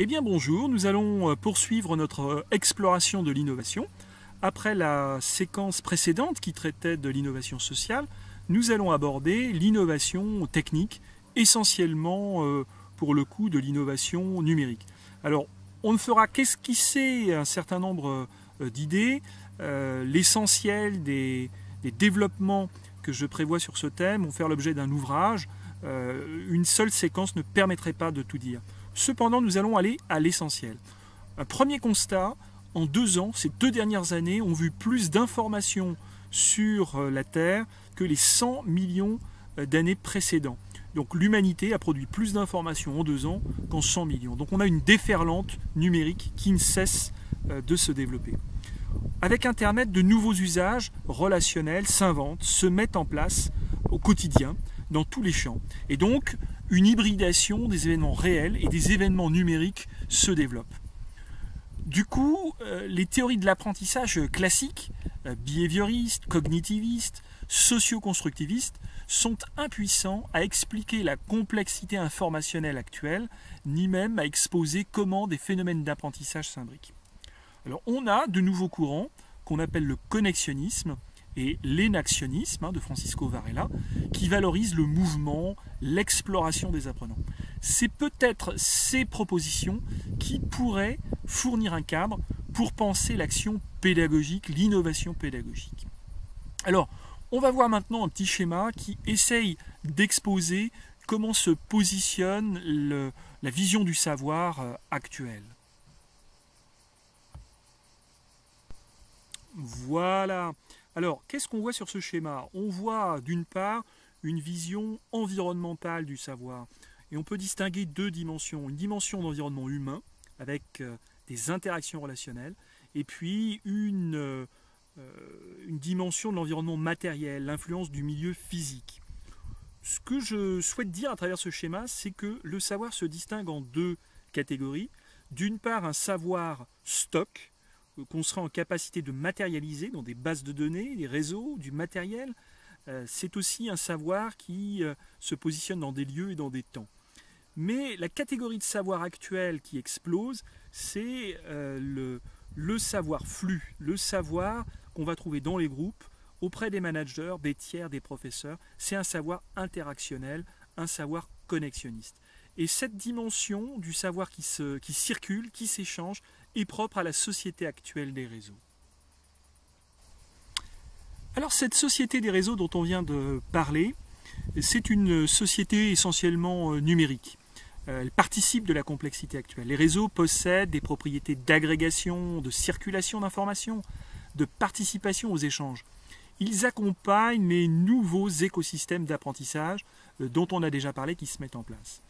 Eh bien bonjour, nous allons poursuivre notre exploration de l'innovation. Après la séquence précédente qui traitait de l'innovation sociale, nous allons aborder l'innovation technique, essentiellement pour le coup de l'innovation numérique. Alors on ne fera qu'esquisser un certain nombre d'idées. L'essentiel des développements que je prévois sur ce thème vont faire l'objet d'un ouvrage. Une seule séquence ne permettrait pas de tout dire. Cependant, nous allons aller à l'essentiel. Un premier constat, en 2 ans, ces 2 dernières années ont vu plus d'informations sur la Terre que les 100 millions d'années précédentes. Donc l'humanité a produit plus d'informations en 2 ans qu'en 100 millions. Donc on a une déferlante numérique qui ne cesse de se développer. Avec Internet, de nouveaux usages relationnels s'inventent, se mettent en place au quotidien, dans tous les champs. Et donc, une hybridation des événements réels et des événements numériques se développe. Du coup, les théories de l'apprentissage classiques, behavioristes, cognitivistes, socio-constructivistes, sont impuissants à expliquer la complexité informationnelle actuelle, ni même à exposer comment des phénomènes d'apprentissage s'imbriquent. Alors, on a de nouveaux courants qu'on appelle le connexionnisme et l'énactionnisme de Francisco Varela, qui valorisent le mouvement, l'exploration des apprenants. C'est peut-être ces propositions qui pourraient fournir un cadre pour penser l'action pédagogique, l'innovation pédagogique. Alors, on va voir maintenant un petit schéma qui essaye d'exposer comment se positionne la vision du savoir actuelle. Voilà. Alors, qu'est-ce qu'on voit sur ce schéma? On voit d'une part une vision environnementale du savoir. Et on peut distinguer 2 dimensions. Une dimension d'environnement humain, avec des interactions relationnelles, et puis une dimension de l'environnement matériel, l'influence du milieu physique. Ce que je souhaite dire à travers ce schéma, c'est que le savoir se distingue en 2 catégories. D'une part, un savoir stock, qu'on sera en capacité de matérialiser dans des bases de données, des réseaux, du matériel. C'est aussi un savoir qui se positionne dans des lieux et dans des temps. Mais la catégorie de savoir actuelle qui explose, c'est le savoir flux, le savoir qu'on va trouver dans les groupes, auprès des managers, des tiers, des professeurs. C'est un savoir interactionnel, un savoir connexionniste. Et cette dimension du savoir qui circule, qui s'échange, est propre à la société actuelle des réseaux. Alors cette société des réseaux dont on vient de parler, c'est une société essentiellement numérique. Elle participe de la complexité actuelle. Les réseaux possèdent des propriétés d'agrégation, de circulation d'informations, de participation aux échanges. Ils accompagnent les nouveaux écosystèmes d'apprentissage dont on a déjà parlé qui se mettent en place.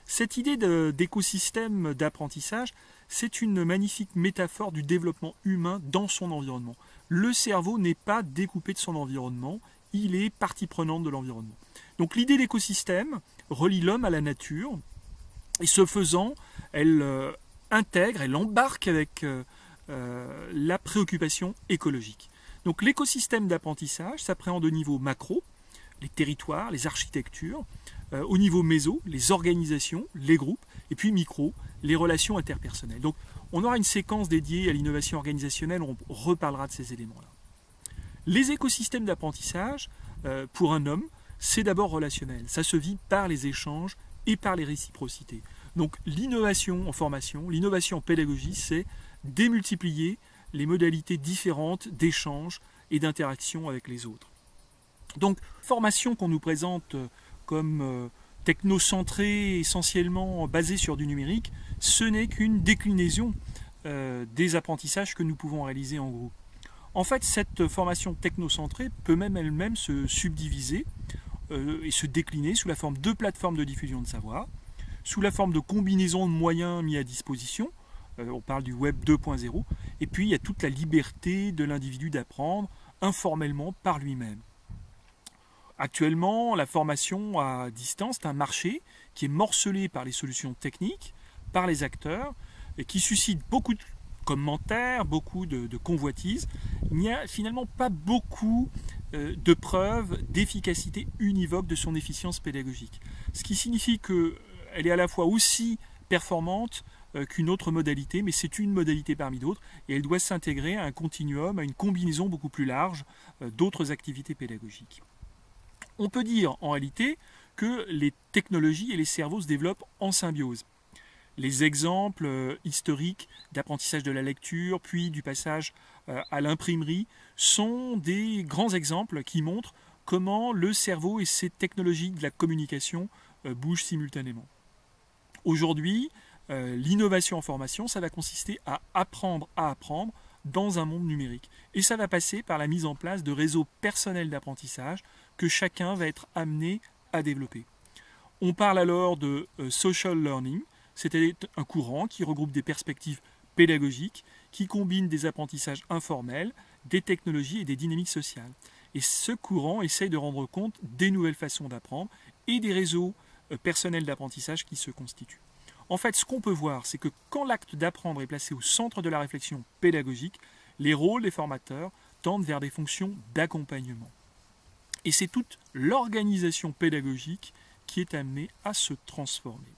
Cette idée d'écosystème d'apprentissage, c'est une magnifique métaphore du développement humain dans son environnement. Le cerveau n'est pas découpé de son environnement, il est partie prenante de l'environnement. Donc l'idée d'écosystème relie l'homme à la nature, et ce faisant, elle intègre, elle embarque avec la préoccupation écologique. Donc l'écosystème d'apprentissage s'appréhende au niveau macro, les territoires, les architectures, au niveau méso, les organisations, les groupes, et puis micro, les relations interpersonnelles. Donc on aura une séquence dédiée à l'innovation organisationnelle, on reparlera de ces éléments-là. Les écosystèmes d'apprentissage, pour un homme, c'est d'abord relationnel. Ça se vit par les échanges et par les réciprocités. Donc l'innovation en formation, l'innovation en pédagogie, c'est démultiplier les modalités différentes d'échange et d'interaction avec les autres. Donc, formation qu'on nous présente comme technocentrée, essentiellement basée sur du numérique, ce n'est qu'une déclinaison des apprentissages que nous pouvons réaliser en groupe. En fait, cette formation technocentrée peut même elle-même se subdiviser et se décliner sous la forme de plateformes de diffusion de savoir, sous la forme de combinaisons de moyens mis à disposition, on parle du web 2.0, et puis il y a toute la liberté de l'individu d'apprendre informellement par lui-même. Actuellement, la formation à distance est un marché qui est morcelé par les solutions techniques, par les acteurs, et qui suscite beaucoup de commentaires, beaucoup de convoitises. Il n'y a finalement pas beaucoup de preuves d'efficacité univoque de son efficience pédagogique. Ce qui signifie qu'elle est à la fois aussi performante qu'une autre modalité, mais c'est une modalité parmi d'autres, et elle doit s'intégrer à un continuum, à une combinaison beaucoup plus large d'autres activités pédagogiques. On peut dire en réalité que les technologies et les cerveaux se développent en symbiose. Les exemples historiques d'apprentissage de la lecture, puis du passage à l'imprimerie, sont des grands exemples qui montrent comment le cerveau et ces technologies de la communication bougent simultanément. Aujourd'hui, l'innovation en formation, ça va consister à apprendre dans un monde numérique. Et ça va passer par la mise en place de réseaux personnels d'apprentissage que chacun va être amené à développer. On parle alors de social learning. C'est un courant qui regroupe des perspectives pédagogiques, qui combine des apprentissages informels, des technologies et des dynamiques sociales. Et ce courant essaye de rendre compte des nouvelles façons d'apprendre et des réseaux personnels d'apprentissage qui se constituent. En fait, ce qu'on peut voir, c'est que quand l'acte d'apprendre est placé au centre de la réflexion pédagogique, les rôles des formateurs tendent vers des fonctions d'accompagnement. Et c'est toute l'organisation pédagogique qui est amenée à se transformer.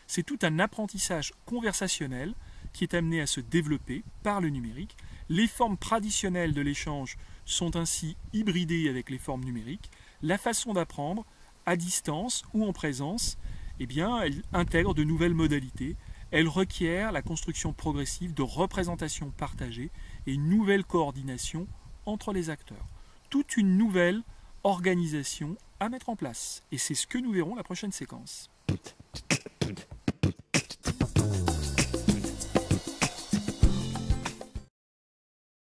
C'est tout un apprentissage conversationnel qui est amené à se développer par le numérique. Les formes traditionnelles de l'échange sont ainsi hybridées avec les formes numériques. La façon d'apprendre, à distance ou en présence, eh bien, elle intègre de nouvelles modalités. Elle requiert la construction progressive de représentations partagées et une nouvelle coordination entre les acteurs. Toute une nouvelle organisation à mettre en place. Et c'est ce que nous verrons la prochaine séquence.